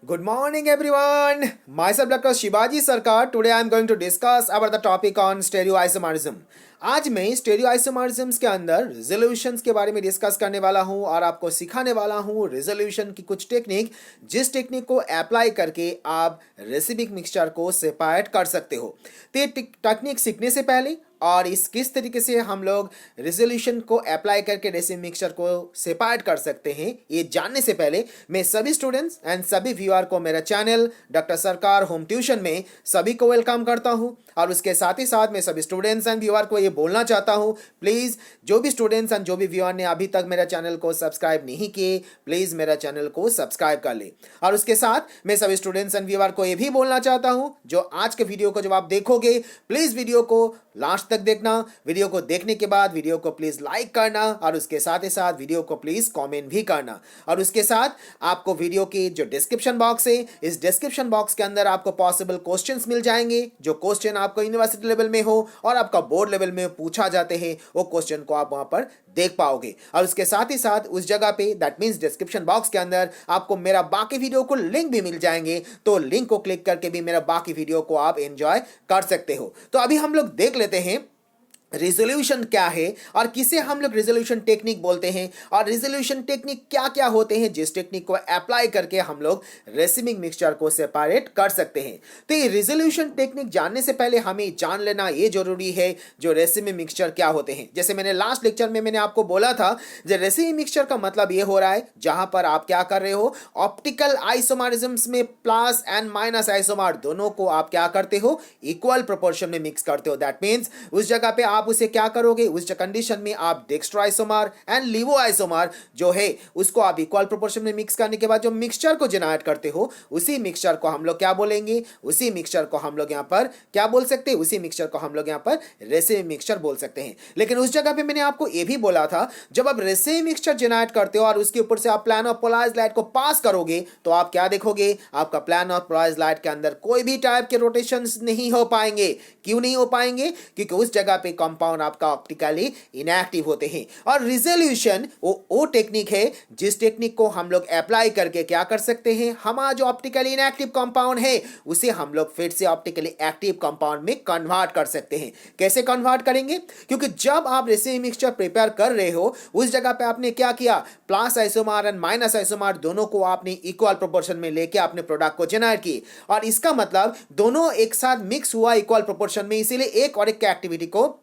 Good morning, everyone. Myself, Dr. Sibaji Sir. Today, I am going to discuss about the topic on stereoisomerism. आज मैं स्टेरियोआइसोमर्स के अंदर resolutions के बारे में डिस्कस करने वाला हूं और आपको सिखाने वाला हूं रिजोल्यूशन की कुछ टेक्निक, जिस टेक्निक को अप्लाई करके आप रेसिमिक मिक्सचर को सेपरेट कर सकते हो। तो ये टेक्निक सीखने से पहले और इस किस तरीके से हम लोग रिजोल्यूशन को अप्लाई करके रेसिमिक मिक्सचर को सेपरेट कर सकते हैं, ये जानने से पहले मैं सभी स्टूडेंट्स एंड सभी व्यूअर को मेरा चैनल डॉक्टर सरकार होम ट्यूशन में सभी को वेलकम करता हूं। और उसके साथ ही साथ मैं सभी स्टूडेंट्स एंड व्यूअर को ये बोलना चाहता हूं, प्लीज़ जो भी स्टूडेंट्स एंड जो भी व्यूअर ने अभी तक मेरा चैनल को सब्सक्राइब नहीं किए, प्लीज़ मेरा चैनल को सब्सक्राइब कर ले। और उसके साथ मैं सभी स्टूडेंट्स एंड व्यूअर को ये भी बोलना चाहता हूं, जो आज के वीडियो को जब आप देखोगे, प्लीज़ वीडियो को लास्ट तक देखना। वीडियो को देखने के बाद वीडियो को प्लीज़ लाइक करना और उसके साथ ही साथ वीडियो को प्लीज़ कमेंट भी करना। और उसके साथ आपको वीडियो की जो डिस्क्रिप्शन बॉक्स है, इस डिस्क्रिप्शन बॉक्स के अंदर आपको पॉसिबल क्वेश्चंस मिल जाएंगे। जो क्वेश्चन आपको यूनिवर्सिटी लेवल में हो और आपका बोर्ड लेवल में पूछा जाते हैं, वो क्वेश्चन को आप वहां पर देख पाओगे। और उसके साथ ही साथ उस जगह पे, दैट मीन्स डिस्क्रिप्शन बॉक्स के अंदर, आपको मेरा बाकी वीडियो को लिंक भी मिल जाएंगे। तो लिंक को क्लिक करके भी मेरा बाकी वीडियो को आप एंजॉय कर सकते हो। तो अभी हम लोग देख लेते हैं रिजोल्यूशन क्या है और किसे हम लोग रिजोल्यूशन टेक्निक बोलते हैं, और रिजोल्यूशन टेक्निक क्या क्या होते हैं जिस टेक्निक को अप्लाई करके हम लोग रेसिमिक मिक्सचर को सेपरेट कर सकते हैं। तो ये रिजोल्यूशन टेक्निक जानने से पहले हमें जान लेना ये जरूरी है जो रेसिमिक मिक्सचर क्या होते हैं। जैसे मैंने लास्ट लेक्चर में मैंने आपको बोला था, जो रेसिमिक मिक्सचर का मतलब ये हो रहा है जहां पर आप क्या कर रहे हो, ऑप्टिकल आइसोमरिज्म्स में प्लस एंड माइनस आइसोमर दोनों को आप क्या करते हो, इक्वल प्रोपोर्शन में मिक्स करते हो। दैट मीन्स उस जगह पे आप उसे क्या करोगे, उस कंडीशन में आप डेक्स्ट्रो आइसोमर एंड लिवो आइसोमर जो है उसको आप इक्वल प्रोपोर्शन में मिक्स करने के बाद जो मिक्सचर को जनरेट करते हो, उसी मिक्सचर को हम लोग क्या बोलेंगे, उसी मिक्सचर को हम लोग यहां पर क्या बोल सकते हैं, उसी मिक्सचर को हम लोग यहां पर रेसिमिक मिक्सचर बोल सकते हैं। लेकिन उस जगह पे मैंने आपको यह भी बोला था, जब आप रेसिमिक मिक्सचर जनरेट करते हो और उसके ऊपर से आप प्लेन ऑफ पोलराइज्ड लाइट को पास करोगे, तो आप क्या देखोगे, आपका प्लेन ऑफ पोलराइज्ड लाइट के अंदर कोई भी टाइप के रोटेशंस नहीं हो पाएंगे। क्यों नहीं हो पाएंगे? क्योंकि उस जगह पे कंपाउंड आपका ऑप्टिकली इनएक्टिव होते हैं। और रिजोल्यूशन वो टेक्निक है जिस टेक्निक को हम लोग अप्लाई करके क्या कर सकते हैं, हमारा जो ऑप्टिकली इनएक्टिव कंपाउंड है उसे हम लोग फिर से ऑप्टिकली एक्टिव कंपाउंड में कन्वर्ट कर सकते हैं। कैसे कन्वर्ट करेंगे? क्योंकि जब आप रेसिमिक मिक्सचर प्रिपेयर कर रहे हो, उस जगह पे आपने क्या किया, plus isomer and minus isomer दोनों को आपने इक्वल प्रोपोर्शन में लेके अपने प्रोडक्ट को जनरेट की। और इसका मतलब दोनों एक साथ मिक्स हुआ इक्वल प्रोपोर्शन में, इसीलिए एक और एक एक्टिविटी को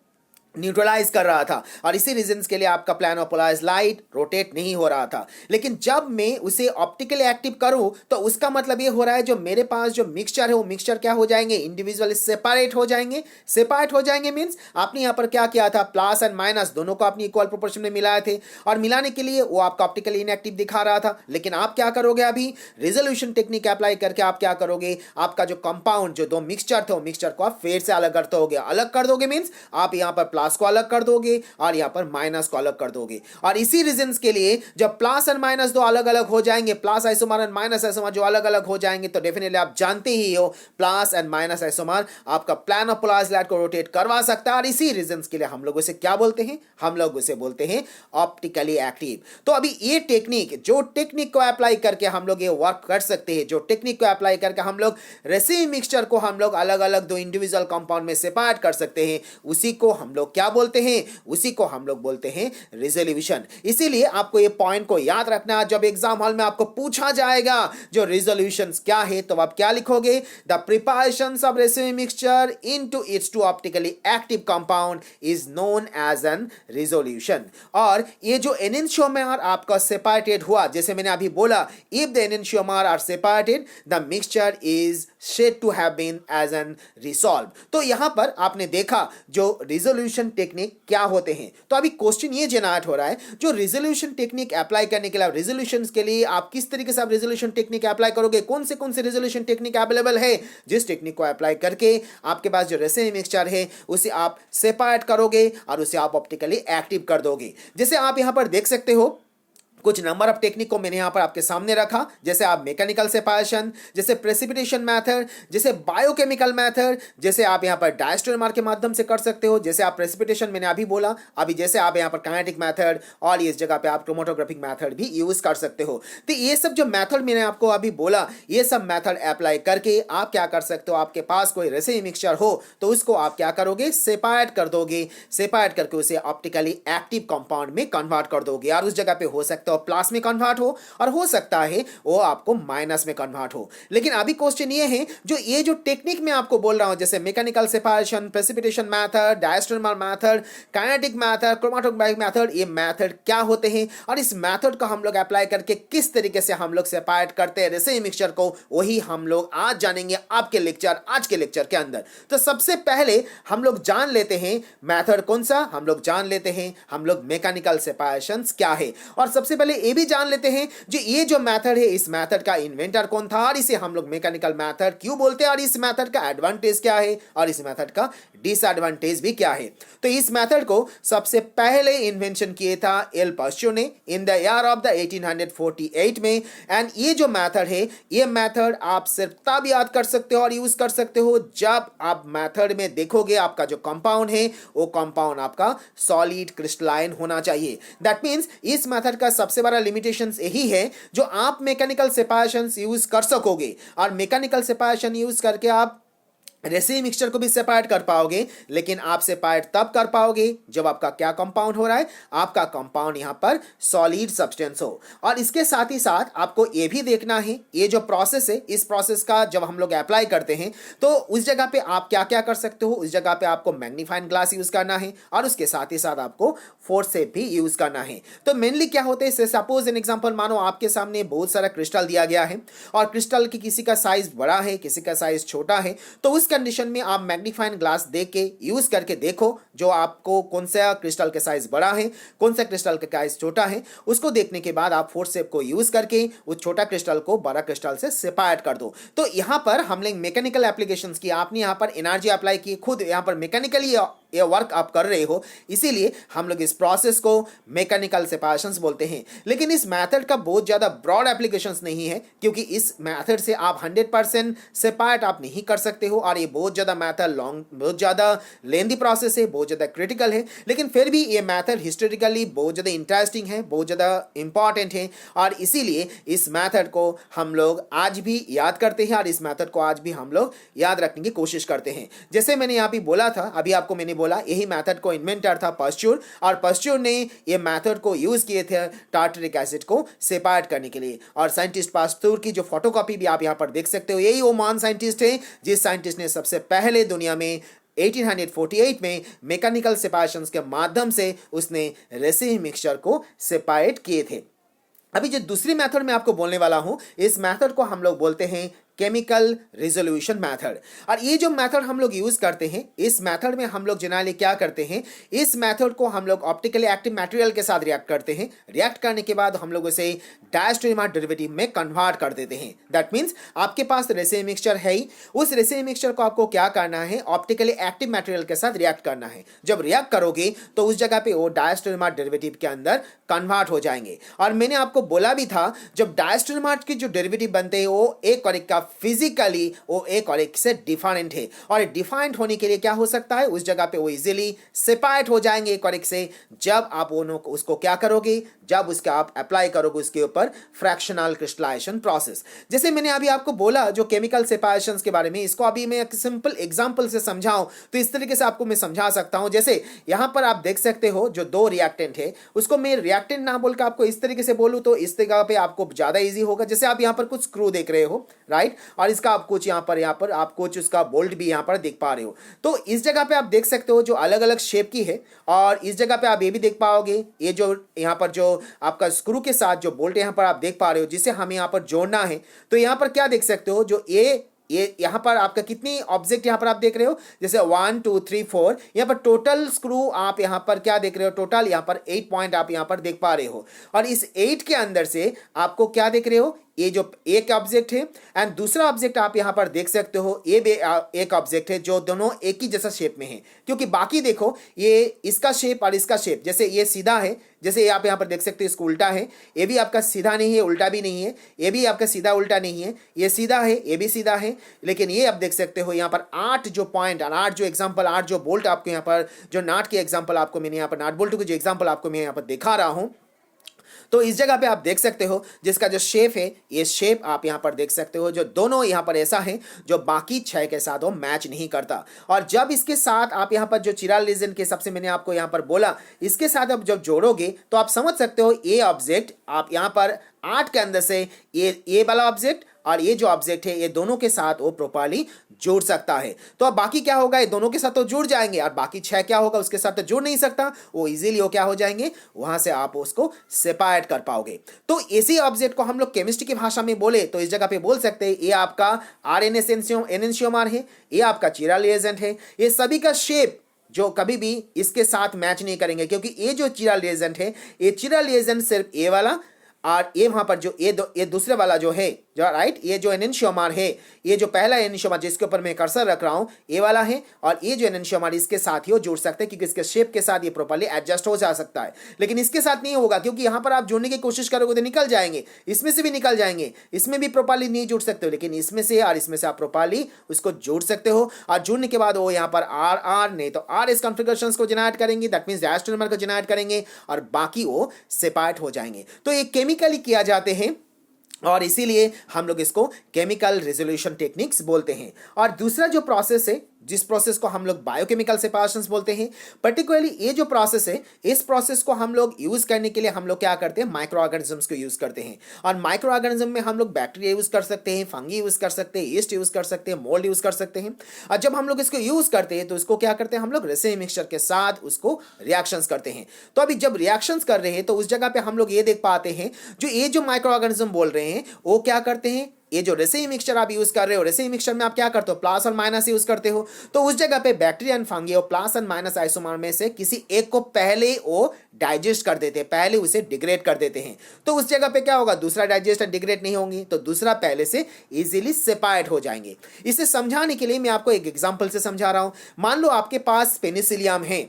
न्यूट्रलाइज कर रहा था और इसी रीजंस के लिए आपका plane of polarised light rotate नहीं हो रहा था। लेकिन जब मैं उसे ऑप्टिकली एक्टिव करूं, तो उसका मतलब ये हो रहा है जो मेरे पास जो मिक्सचर है वो मिक्सचर क्या हो जाएंगे, इंडिविजुअली सेपरेट हो जाएंगे। सेपरेट हो जाएंगे मींस आपने यहाँ पर क्या किया था, प्लस एंड माइनस दोनों को अपनी इक्वल प्रोपोर्शन में मिलाए थे और मिलाने के लिए वो आपका ऑप्टिकली इनएक्टिव दिखा रहा था। लेकिन आप क्या करोगे, अभी रिजोल्यूशन टेक्निक अप्लाई करके आप क्या करोगे, आपका जो कंपाउंड जो दो मिक्सचर थे वो मिक्सचर को आप फिर से अलग करते होगे। अलग कर दोगे मींस आप यहाँ पर प्लस को अलग कर दोगे और यहां पर माइनस को अलग कर दोगे। और इसी रीजंस के लिए जब प्लस एंड माइनस दो अलग अलग हो जाएंगे, plus isomer and minus isomer जो अलग अलग हो जाएंगे, तो डेफिनेटली आप जानते ही हो प्लस एंड माइनस आइसोमर आपका प्लेन ऑफ पोलराइज्ड लाइट को रोटेट करवा सकता है। और इसी रीजंस के लिए हम लोग उसे क्या बोलते हैं, हम लोग उसे बोलते हैं ऑप्टिकली एक्टिव। तो अभी ये टेक्निक, जो टेक्निक को अप्लाई करके हम लोग ये वर्क कर सकते हैं, जो टेक्निक को अप्लाई करके हम लोग रेसिमिक मिक्सचर को हम लोग अलग अलग दो इंडिविजुअल कंपाउंड में सेपरेट कर सकते हैं, उसी को हम लोग क्या बोलते हैं, उसी को हम लोग बोलते हैं रिजोल्यूशन। इसीलिए आपको ये पॉइंट को याद रखना, जब एग्जाम हॉल में आपको पूछा जाएगा जो रिजोल्यूशंस क्या है, तो आप क्या लिखोगे, the preparations of racemic mixture into its two optically active compound is known as an resolution. और ये जो एनेंटियोमर आपका सेपरेटेड हुआ, जैसे मैंने अभी बोला, if the enantiomer are separated the mixture is said to have been as an resolve। तो यहां पर आपने देखा जो रिजोल्यूशन टेक्निक क्या होते हैं। तो अभी क्वेश्चन ये जनरेट हो रहा है, जो रिजोल्यूशन टेक्निक अप्लाई करने के लिए, रिजोल्यूशन के लिए आप किस तरीके से आप रिजोल्यूशन टेक्निक अप्लाई करोगे, कौन से रिजोल्यूशन टेक्निक अवेलेबल है, जिस टेक्निक को अप्लाई करके आपके पास जो रेसिमिक मिक्सचर है उसे आप सेपरेट करोगे और उसे आप ऑप्टिकली एक्टिव कर दोगे। जैसे आप यहां पर देख सकते हो, कुछ नंबर ऑफ टेक्निक को मैंने यहाँ पर आपके सामने रखा, जैसे आप मैकेनिकल सेपरेशन, जैसे प्रेसिपिटेशन मेथड, जैसे बायोकेमिकल मेथड, जैसे आप यहाँ पर डायस्टोनोमर के माध्यम से कर सकते हो, जैसे आप प्रेसिपिटेशन मैंने अभी बोला अभी, जैसे आप यहाँ पर काइनेटिक मेथड, और इस जगह पे आप क्रोमेटोग्राफिक मेथड भी यूज कर सकते हो। तो ये सब जो मेथड मैंने आपको अभी बोला, ये सब मेथड अप्लाई करके आप क्या कर सकते हो, आपके पास कोई रेसिमी मिक्सचर हो तो उसको आप क्या करोगे, सेपरेट कर दोगे, सेपरेट करके उसे ऑप्टिकली एक्टिव कंपाउंड में कन्वर्ट कर दोगे, और उस जगह पे हो सकता है प्लस में कन्वर्ट हो और हो सकता है वो आपको माइनस में कन्वर्ट हो। लेकिन अभी क्वेश्चन ये है, जो ये जो टेक्निक मैं आपको बोल रहा हूं, जैसे mechanical separation, precipitation method, diastereomer method, kinetic method, chromatographic method, ये मेथड क्या होते हैं और इस मेथड को हम लोग अप्लाई करके किस तरीके से हम लोग सेपरेट करते हैं रेसिमी मिक्सचर को, वही हम लोग आज जानेंगे आपके लेक्चर, आज के लेक्चर के अंदर। तो सबसे पहले हम लोग जान लेते हैं मेथड कौन सा, हम लोग जान लेते हैं हम लोग मैकेनिकल सेपरेशंस क्या है, और सबसे पहले ये भी जान लेते हैं जो ये जो मेथड है, इस मेथड का इन्वेंटर कौन था और इसे हम लोग मैकेनिकल मेथड क्यों बोलते हैं, और इस मेथड का एडवांटेज क्या है और इस मेथड का डिसएडवांटेज भी क्या है। तो इस मेथड को सबसे पहले इन्वेंशन किया था एल पास्चर ने in the year of the 1848 में। एंड ये जो मेथड है, ये मेथड आप सिर्फ तब याद कर सकते हो और यूज कर सकते हो जब आप मेथड में देखोगे आपका जो कंपाउंड है वो कंपाउंड आपका सॉलिड क्रिस्टलाइन होना चाहिए। दैट मींस इस मेथड का सबसे बड़ा लिमिटेशंस यही है, जो आप मैकेनिकल सेपरेशंस यूज कर सकोगे और मैकेनिकल सेपरेशन यूज करके आप रेसिमी मिक्सचर को भी सेपरेट कर पाओगे, लेकिन आप सेपरेट तब कर पाओगे जब आपका क्या कंपाउंड हो रहा है, आपका कंपाउंड यहां पर सॉलिड सब्सटेंस हो। और इसके साथ ही साथ आपको ये भी देखना है, ये जो प्रोसेस है, इस प्रोसेस का जब हम लोग अप्लाई करते हैं तो उस जगह पे आप क्या क्या कर सकते हो, उस जगह पे आपको मैग्नीफाइंग ग्लास यूज करना है और उसके साथ ही साथ आपको फोर्सेप भी यूज करना है। तो मेनली क्या होते हैं, सपोज एन एग्जांपल, मानो आपके सामने बहुत सारा क्रिस्टल दिया गया है और क्रिस्टल की किसी का साइज बड़ा है, किसी का साइज छोटा है, तो उस कंडीशन में आप मैग्नीफाइंग ग्लास देख के यूज करके देखो जो आपको कौन सा क्रिस्टल का साइज बड़ा है, कौन सा क्रिस्टल का साइज छोटा है, उसको देखने के बाद आप फोर्सेप को यूज करके उस छोटा क्रिस्टल को बड़ा क्रिस्टल से सेपरेट कर दो। तो यहां पर हम लोग मैकेनिकल एप्लीकेशंस की, आपने यहां पर एनर्जी अप्लाई की, खुद यहां पर मैकेनिकली ये वर्क आप कर रहे हो, इसीलिए हम लोग इस प्रोसेस को मैकेनिकल सेपरेशंस बोलते हैं। लेकिन इस मेथड का बहुत ज्यादा ब्रॉड एप्लीकेशंस नहीं है, क्योंकि इस मेथड से आप 100% सेपरेट आप नहीं कर सकते हो और ये बहुत ज्यादा मेथड लॉन्ग, बहुत ज्यादा लेंथी प्रोसेस है, बहुत ज्यादा क्रिटिकल है। लेकिन फिर भी ये मेथड हिस्टोरिकली बहुत ज्यादा इंटरेस्टिंग है, बहुत ज्यादा इंपॉर्टेंट है और इसीलिए इस मेथड को हम लोग आज भी याद करते हैं और इस मेथड को आज भी हम लोग याद रखने की कोशिश करते हैं। जैसे मैंने यहाँ पे बोला था, अभी आपको मैंने बोला यही मेथड को इन्वेंटर था पास्चर, और पास्चर ने ये मेथड को यूज किए थे टार्टरिक एसिड को सेपरेट करने के लिए। और साइंटिस्ट पास्चर की जो फोटोकॉपी भी आप यहाँ पर देख सकते हो, यही वो महान साइंटिस्ट है जिस साइंटिस्ट ने सबसे पहले दुनिया में 1848 में मैकेनिकल सेपरेशंस के माध्यम से उसने रेसिमी मिक्सचर को सेपरेट किए थे। अभी जो दूसरी मेथड मैं आपको बोलने वाला हूं, इस मेथड को हम लोग बोलते हैं केमिकल रिजोल्यूशन मेथड। और ये जो मेथड हम लोग यूज करते हैं, इस मेथड में हम लोग जनरली क्या करते हैं, इस मेथड को हम लोग ऑप्टिकली एक्टिव मटेरियल के साथ रिएक्ट करते हैं। रिएक्ट करने के बाद हम लोग उसे डायस्टोनोमर डेरिवेटिव में कन्वर्ट कर देते हैं। दैट मींस आपके पास रेसिमी मिक्सचर है ही, उस रेसिमी मिक्सचर को आपको क्या करना है, ऑप्टिकली एक्टिव मटेरियल के साथ रिएक्ट करना है। जब रिएक्ट करोगे तो उस जगह पे वो डायस्टोनोमर डेरिवेटिव के अंदर कन्वर्ट हो जाएंगे। और मैंने आपको बोला भी था, जब डायस्टोनोमर के जो डेरिवेटिव बनते हैं वो एक और एक का फिजिकली वो एक और एक से डिफरेंट है, और डिफरेंट होने के लिए क्या हो सकता है, उस जगह पे वो इजीली सेपरेट हो जाएंगे एक और एक से, जब आप उसको क्या करोगे, जब उसका आप अप्लाई करोगे उसके ऊपर फ्रैक्शनल क्रिस्टलाइजेशन प्रोसेस। जैसे मैंने अभी आपको बोला जो केमिकल सेपरेशंस के बारे में, इसको अभी मैं एक सिंपल एग्जांपल से समझाऊं तो इस तरीके से आपको मैं समझा सकता हूं। जैसे यहां पर आप देख सकते हो जो दो रिएक्टेंट है, उसको मैं रिएक्टेंट ना बोलकर आपको इस तरीके से बोलूं तो इस जगह पे आपको ज्यादा इजी होगा। जैसे आप यहां पर कुछ स्क्रू देख रहे हो, राइट, और इसका आप कुछ यहाँ पर आप कुछ उसका बोल्ट भी यहाँ पर देख पा रहे हो। तो इस जगह पे आप देख सकते हो जो अलग अलग शेप की है, और इस जगह पे आप ये भी देख पाओगे, ये जो यहाँ पर जो आपका स्क्रू के साथ जो बोल्ट यहाँ पर आप देख पा रहे हो जिसे हमें यहाँ पर जोड़ना है। तो यहाँ पर क्या देख सकते हो, जो ये यहाँ पर आपका कितनी ऑब्जेक्ट यहाँ पर आप देख रहे हो, जैसे 1 2 3 4, यहाँ पर टोटल स्क्रू आप यहाँ पर क्या देख रहे हो, टोटल यहाँ पर 8 पॉइंट आप यहाँ पर देख पा रहे हो। और इस 8 के अंदर से आपको क्या देख रहे हो, ये जो एक ऑब्जेक्ट है एंड दूसरा ऑब्जेक्ट आप यहाँ पर देख सकते हो ये भी एक ऑब्जेक्ट है जो दोनों एक ही जैसा शेप में है, क्योंकि बाकी देखो ये इसका शेप और इसका शेप, जैसे ये सीधा है, जैसे आप यहाँ पर देख सकते हो इसको उल्टा है, ये भी आपका सीधा नहीं है उल्टा भी नहीं है, ये भी आपका सीधा उल्टा नहीं है, ये सीधा है ये भी सीधा है, लेकिन ये आप देख सकते हो यहाँ पर 8 जो पॉइंट और 8 जो एग्जांपल 8 जो बोल्ट आपको यहाँ पर जो नाट के एग्जांपल आपको मैंने यहाँ पर नाट बोल्ट के जो एग्जांपल आपको मैं यहाँ पर दिखा रहा हूँ, तो इस जगह पे आप देख सकते हो जिसका जो शेप है ये शेप आप यहाँ पर देख सकते हो जो दोनों यहाँ पर ऐसा है जो बाकी 6 के साथ वो मैच नहीं करता। और जब इसके साथ आप यहाँ पर जो चिराल रीजन के हिसाब से मैंने आपको यहाँ पर बोला इसके साथ आप जब जोड़ोगे तो आप समझ सकते हो ये ऑब्जेक्ट आप यहाँ पर 8 के अंदर से ये वाला ऑब्जेक्ट और ये जो ऑब्जेक्ट है ये दोनों के साथ वो प्रॉपर्ली जुड़ सकता है। तो अब बाकी क्या होगा, ये दोनों के साथ तो जुड़ जाएंगे और बाकी 6 क्या होगा उसके साथ तो जुड़ नहीं सकता, वो इजीली वो क्या हो जाएंगे, वहां से आप उसको सेपरेट कर पाओगे। तो इसी ऑब्जेक्ट को हम लोग केमिस्ट्री की भाषा में बोले तो इस जगह पे बोल सकते हैं ये आपका आरएनएस एनेंशियोमर है, ये आपका चिराल रिएजेंट है। ये सभी का शेप जो कभी भी इसके साथ मैच नहीं करेंगे, क्योंकि ये जो चिराल रिएजेंट है ये चिराल रिएजेंट सिर्फ ए वाला और ये वहां पर जो ये दूसरे वाला जो है जो राइट, ये जो एनेंशियोमर है, ये जो पहला एनेंशियोमर जिसके ऊपर मैं कर्सर रख रहा हूं ये वाला है, और ये जो एनेंशियोमर इसके साथ ही वो जुड़ सकते हैं क्योंकि इसके शेप के साथ ये प्रॉपर्ली एडजस्ट हो जा सकता है। लेकिन इसके साथ नहीं होगा क्योंकि यहां पर आप जुड़ने की कोशिश करोगे तो निकल जाएंगे, इसमें से भी निकल जाएंगे, इसमें भी प्रॉपर्ली नहीं जुड़ सकते हो, लेकिन इसमें से और इसमें से आप प्रॉपर्ली उसको जोड़ सकते हो। और जुड़ने के बाद वो यहाँ पर आर नहीं तो आर इस कॉन्फ़िगरेशन को जनरेट करेंगे, दैट मीन्स डायस्टोनर को जनरेट करेंगे और बाकी वो सेपरेट हो जाएंगे। तो ये केमिकली किया जाते हैं और इसीलिए हम लोग इसको केमिकल रेजोल्यूशन टेक्निक्स बोलते हैं। और दूसरा जो प्रोसेस है जिस प्रोसेस को हम लोग बायोकेमिकल सेपरेशंस बोलते हैं, पर्टिकुलरली ये जो प्रोसेस है इस प्रोसेस को हम लोग यूज करने के लिए हम लोग क्या करते हैं, माइक्रो ऑर्गेनिजम्स को यूज करते हैं। और माइक्रो ऑर्गेनिज्म में हम लोग बैक्टीरिया यूज कर सकते हैं, फंगी यूज कर सकते हैं, ईस्ट यूज कर सकते हैं, मोल्ड यूज कर सकते हैं। और जब हम लोग इसको यूज करते हैं तो इसको क्या करते हैं, हम लोग रेसिमी मिक्सचर के साथ उसको रिएक्शंस करते हैं। तो अभी जब रिएक्शंस कर रहे हैं तो उस जगह पे हम लोग ये देख पाते हैं जो ये जो माइक्रो ऑर्गेनिज्म बोल रहे हैं वो क्या करते हैं, ये जो रेसिमी मिक्सचर आप यूज कर रहे हो, रेसिमी मिक्सचर में आप क्या करते हो, प्लस और माइनस यूज करते हो। तो उस जगह पे बैक्टीरिया एंड फंगी और प्लस एंड माइनस आइसोमर में से किसी एक को पहले वो डाइजेस्ट कर देते हैं, पहले उसे डिग्रेड कर देते हैं। तो उस जगह पे क्या होगा, दूसरा डाइजेस्ट और डिग्रेड नहीं होंगी तो दूसरा पहले से इजीली सेपरेट हो जाएंगे। इसे समझाने के लिए मैं आपको एक एग्जांपल से समझा रहा हूं। मान लो आपके पास पेनिसिलियम है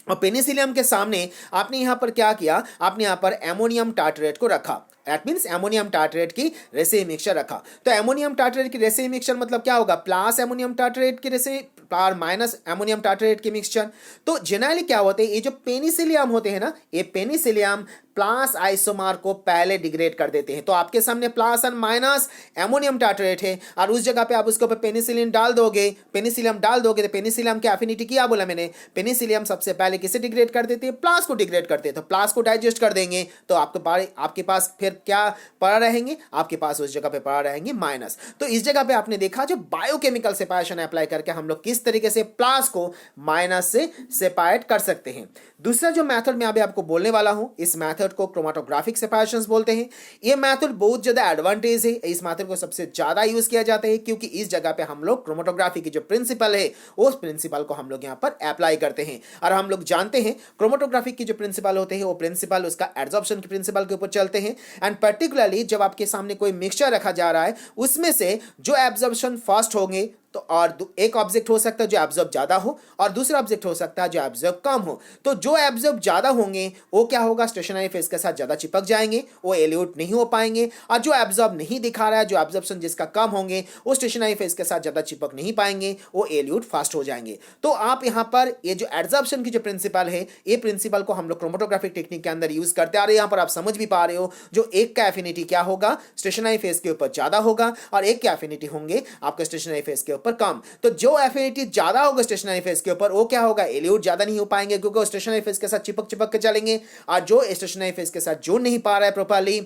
और पेनिसिलियम के सामने आपने यहाँ पर क्या किया, आपने यहाँ पर एमोनियम टार्टरेट को रखा, दैट मीन्स एमोनियम टार्टरेट की रेसिमी मिक्सचर रखा। तो एमोनियम टार्टरेट की रेसिमी मिक्सचर मतलब क्या होगा, प्लस एमोनियम टार्टरेट की रेसिमी और माइनस एमोनियम टार्टरेट की मिक्सचर। तो जनरली क्या होते हैं, ये जो पेनिसिलियम होते हैं ना, ये पेनिसिलियम प्लस आइसोमर को पहले डिग्रेड कर देते हैं। तो आपके सामने प्लस और माइनस एमोनियम टार्टरेट है और उस जगह पे आप उसके ऊपर पेनिसिलियम डाल दोगे, पेनिसिलियम डाल दोगे तो पेनिसिलियम की एफिनिटी क्या बोला मैंने, पेनिसिलियम सबसे पहले किसे डिग्रेड कर देते हैं, प्लस को डिग्रेड करते हैं। तो प्लस को डाइजेस्ट कर देंगे तो आपके पास फिर क्या पड़ा रहेंगे, आपके पास उस जगह पे पड़ा रहेंगे माइनस। तो इस जगह पे आपने देखा जो बायोकेमिकल सेपरेशन अप्लाई करके हम लोग किस तरीके से प्लस को माइनस से सेपरेट कर सकते हैं। दूसरा जो मेथड मैं अभी आपको बोलने वाला हूं, इस मेथड को क्रोमेटोग्राफिक सेपरेशंस बोलते हैं। ये मेथड बहुत ज्यादा एडवांटेज है, इस मेथड को सबसे ज्यादा यूज किया जाता है क्योंकि इस जगह पे हम लोग क्रोमेटोग्राफी की जो प्रिंसिपल है उस प्रिंसिपल को हम लोग यहाँ पर अप्लाई करते हैं। और हम लोग जानते हैं क्रोमेटोग्राफी की जो प्रिंसिपल होते हैं वो प्रिंसिपल उसका एब्जॉर्प्शन की प्रिंसिपल के ऊपर चलते हैं। एंड पर्टिकुलरली जब आपके सामने कोई मिक्सचर रखा जा रहा है उसमें से जो एब्जॉर्प्शन फर्स्ट होंगे तो और एक ऑब्जेक्ट हो सकता है जो एब्जॉर्ब ज्यादा हो और दूसरा ऑब्जेक्ट हो सकता है जो एब्जॉर्ब कम हो। तो जो एब्जॉर्ब ज्यादा होंगे वो क्या होगा, स्टेशनरी फेज के साथ ज्यादा चिपक जाएंगे, वो एल्यूट नहीं हो पाएंगे। और जो एब्जॉर्ब नहीं दिखा रहा है, जो एब्जॉर्प्शन जिसका कम होंगे वो स्टेशनरी फेज के साथ ज्यादा चिपक नहीं पाएंगे, वो एल्यूट फास्ट हो जाएंगे। तो आप यहाँ पर ये जो एब्जॉर्प्शन की जो प्रिंसिपल है ये प्रिंसिपल को हम लोग क्रोमेटोग्राफिक टेक्निक के अंदर यूज करते आ रहे हैं। यहाँ पर आप समझ भी पा रहे हो जो एक का एफिनिटी क्या होगा, स्टेशनरी फेज के ऊपर ज्यादा होगा और एक के एफिनिटी होंगे आपके स्टेशनरी फेज के ऊपर कम। तो जो एफिनिटी ज्यादा होगा स्टेशनरी फेज के ऊपर वो क्या होगा, एल्यूट ज्यादा नहीं हो पाएंगे क्योंकि वो स्टेशनरी फेज के साथ चिपक चिपक के चलेंगे। और जो स्टेशनरी फेज के साथ जुड़ नहीं पा रहा है प्रॉपर्ली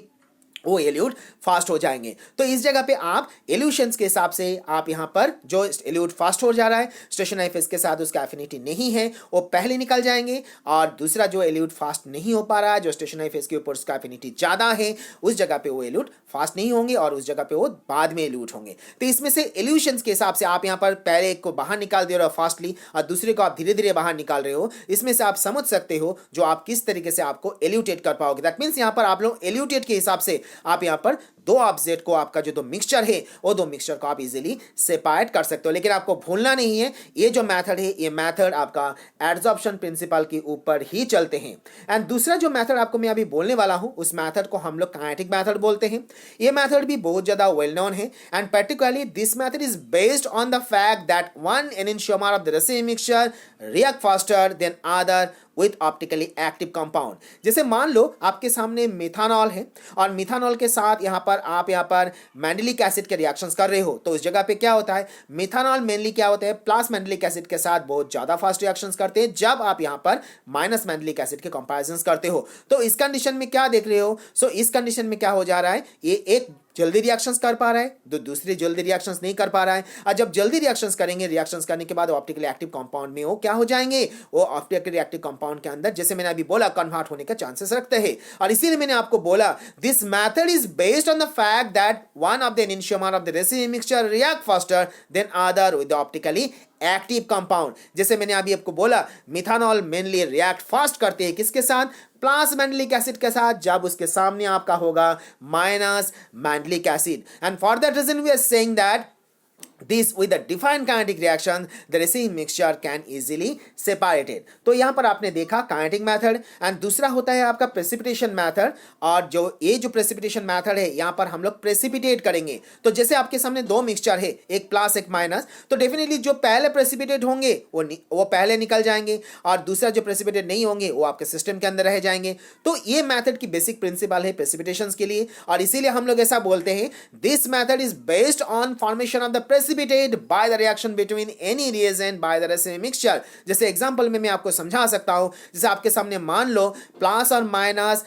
वो एल्यूट फास्ट हो जाएंगे। तो इस जगह पे आप एल्यूशंस के हिसाब से आप यहां पर जो एल्यूट फास्ट हो जा रहा है स्टेशनरी फेज के साथ उसका एफिनिटी नहीं है वो पहले निकल जाएंगे, और दूसरा जो एल्यूट फास्ट नहीं हो पा रहा है जो स्टेशनरी फेज के ऊपर उसका एफिनिटी ज्यादा है उस जगह पे वो एल्यूट फास्ट नहीं होंगे और उस जगह पे वो बाद में एल्यूट होंगे। तो इसमें से एल्यूशंस के हिसाब से आप यहाँ पर पहले एक को बाहर निकाल दे रहे हो फास्टली और दूसरे को आप धीरे धीरे बाहर निकाल रहे हो। इसमें से आप समझ सकते हो जो आप किस तरीके से आपको एल्यूटेट कर पाओगे। दैट मीन्स यहाँ पर आप लोग एल्यूटेट के हिसाब से आप यहाँ पर दो ऑब्जेक्ट को, आपका जो दो मिक्सचर है वो दो मिक्सचर को आप इजीली सेपरेट कर सकते हो। लेकिन आपको भूलना नहीं है ये जो मेथड है ये मेथड आपका एडजॉर्प्शन प्रिंसिपल के ऊपर ही चलते हैं। एंड दूसरा जो मेथड आपको मैं अभी बोलने वाला हूं उस मेथड को हम लोग काइनेटिक मेथड बोलते हैं। ये मेथड भी बहुत ज्यादा वेल नोन है and particularly this method is based on the fact that one enantiomer of the Racemic mixture react faster than other with optically active compound। जैसे मान लो आपके सामने मिथानॉल है और मिथानॉल के साथ आप यहाँ पर मैंडेलिक एसिड के रिएक्शंस कर रहे हो, तो उस जगह पे क्या होता है, मिथानॉल मेनली क्या होता है, प्लस मैंडेलिक एसिड के साथ बहुत ज्यादा फास्ट रिएक्शंस करते हैं जब आप यहाँ पर माइनस मैंडेलिक एसिड के कंपैरिजंस करते हो। तो इस कंडीशन में क्या देख रहे हो, सो इस कंडीशन में क्या हो जा रहा है, ये एक जल्दी रिएक्शंस कर पा रहा है, दूसरी जल्दी रिएक्शंस नहीं कर पा रहा है। और जब जल्दी रिएक्शंस करेंगे, रिएक्शंस करने के बाद ऑप्टिकली एक्टिव कंपाउंड में वो क्या हो जाएंगे, वो ऑप्टिकली एक्टिव कंपाउंड के अंदर जैसे मैंने अभी बोला कन्वर्ट होने का चांसेस रखते हैं। और इसीलिए मैंने आपको बोला this method is based on the fact that one of the enantiomer of the Racemic mixture react faster than other with the optically active compound. जैसे मैंने अभी आपको बोला मिथानॉल मेनली रिएक्ट फास्ट करते हैं किसके साथ, प्लस मैंडेलिक एसिड के साथ, जब उसके सामने आपका होगा minus mandelic acid. And for that reason we are saying that this with a defined kinetic reaction the Racemic mixture can easily separated। तो यहां पर आपने देखा kinetic method एंड दूसरा होता है आपका precipitation method। और जो ये जो precipitation method है यहां पर हम लोग precipitate करेंगे। तो जैसे आपके सामने दो मिक्सचर है, एक प्लस एक माइनस, तो डेफिनेटली जो पहले precipitate होंगे वो पहले निकल जाएंगे और दूसरा जो precipitate नहीं होंगे वो आपके सिस्टम के अंदर रह जाएंगे। तो ये मेथड की बेसिक प्रिंसिपल है precipitations के लिए और इसीलिए हम लोग ऐसा बोलते हैं this method is based on formation of the precipitate by the reaction between any reagent by the Racemic mixture। जैसे एग्जांपल में मैं आपको समझा सकता हूं, जैसे आपके सामने मान लो प्लस और माइनस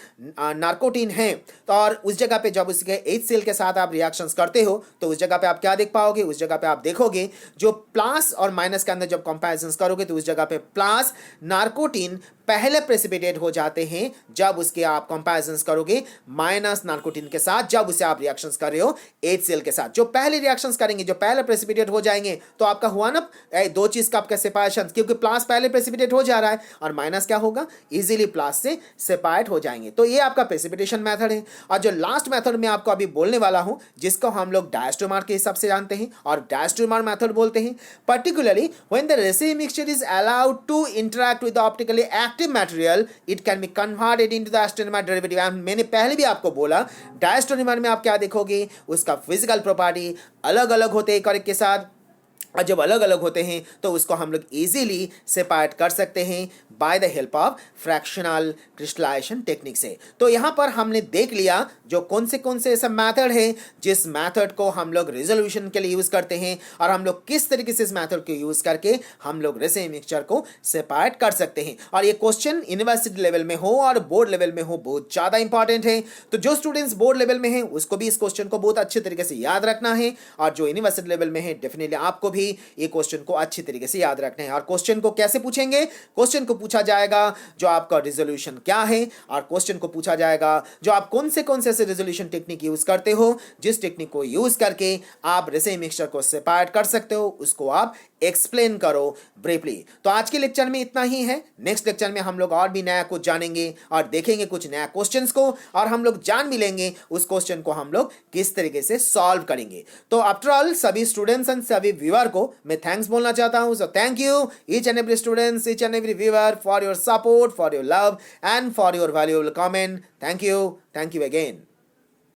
नार्कोटिन है, तो और उस जगह पे जब उसके H सेल के साथ आप रिएक्शंस करते हो तो उस जगह पे आप क्या देख पाओगे, उस जगह पे आप देखोगे जो प्लस और माइनस के अंदर जब कंपैरिजंस करोगे तो उस जगह पे प्लस नार्कोटिन पहले प्रेसिपिटेट हो जाते हैं जब उसके आप कंपैरिजंस करोगे माइनस नार्कोटिन के साथ, जब उसे आप रिएक्शंस कर रहे हो H सेल के साथ। जो पहले रिएक्शंस करेंगे, जो पहले प्रेसिपिटेट हो जाएंगे, तो आपका हुआ ना दो चीज का आपका सेपरेशन, क्योंकि प्लस पहले प्रेसिपिटेट हो जा रहा है और माइनस क्या होगा, इजीली प्लस से सेपरेट हो जाएंगे। तो ये आपका प्रेसिपिटेशन मेथड है। और जो लास्ट मेथड मैं आपको अभी बोलने वाला हूं जिसको हम लोग डायस्टोमर के हिसाब से जानते हैं और डायस्टोमर मेथड बोलते हैं, particularly when the Racemic mixture is allowed to interact with the optically active material it can be converted into the diastereomer derivative. मैंने पहले भी आपको बोला डायस्टोनिमर में आप क्या देखोगे, उसका फिजिकल प्रॉपर्टी अलग अलग होते हैं एक और एक के साथ, और जब अलग अलग होते हैं तो उसको हम लोग इजीली सेपरेट कर सकते हैं by the help of fractional crystallisation technique से। तो यहाँ पर हमने देख लिया जो कौन से ऐसा मेथड है जिस मेथड को हम लोग रिजोल्यूशन के लिए यूज करते हैं और हम लोग किस तरीके से इस मेथड को यूज करके हम लोग Racemic मिक्सचर को सेपरेट कर सकते हैं। और ये क्वेश्चन यूनिवर्सिटी लेवल में हो और बोर्ड लेवल में हो बहुत ज्यादा इंपॉर्टेंट है। तो जो स्टूडेंट्स बोर्ड लेवल में है उसको भी इस क्वेश्चन को बहुत अच्छे तरीके से याद रखना है और जो यूनिवर्सिटी लेवल में है डेफिनेटली आपको भी ये क्वेश्चन को अच्छी तरीके से याद रखना है। और क्वेश्चन को कैसे पूछेंगे, क्वेश्चन को पूछा जाएगा जो आपका रिजोल्यूशन क्या है और क्वेश्चन को पूछा जाएगा जो आप कौन से ऐसे रिजोल्यूशन टेक्निक यूज करते हो जिस टेक्निक को यूज करके आप Racemic मिक्सचर को सेपरेट कर सकते हो, उसको आप एक्सप्लेन करो ब्रीफली। तो आज के लेक्चर में इतना ही है। नेक्स्ट लेक्चर में हम लोग और भी नया कुछ जानेंगे और देखेंगे कुछ नया क्वेश्चंस को और हम लोग जान भी लेंगे उस क्वेश्चन को हम लोग किस तरीके से सॉल्व करेंगे। तो आफ्टर ऑल सभी स्टूडेंट्स एंड सभी व्यूअर को मैं थैंक्स बोलना चाहता हूं। So thank you each and every students, each and every viewer for your support, for your love and for your valuable comment. Thank you again.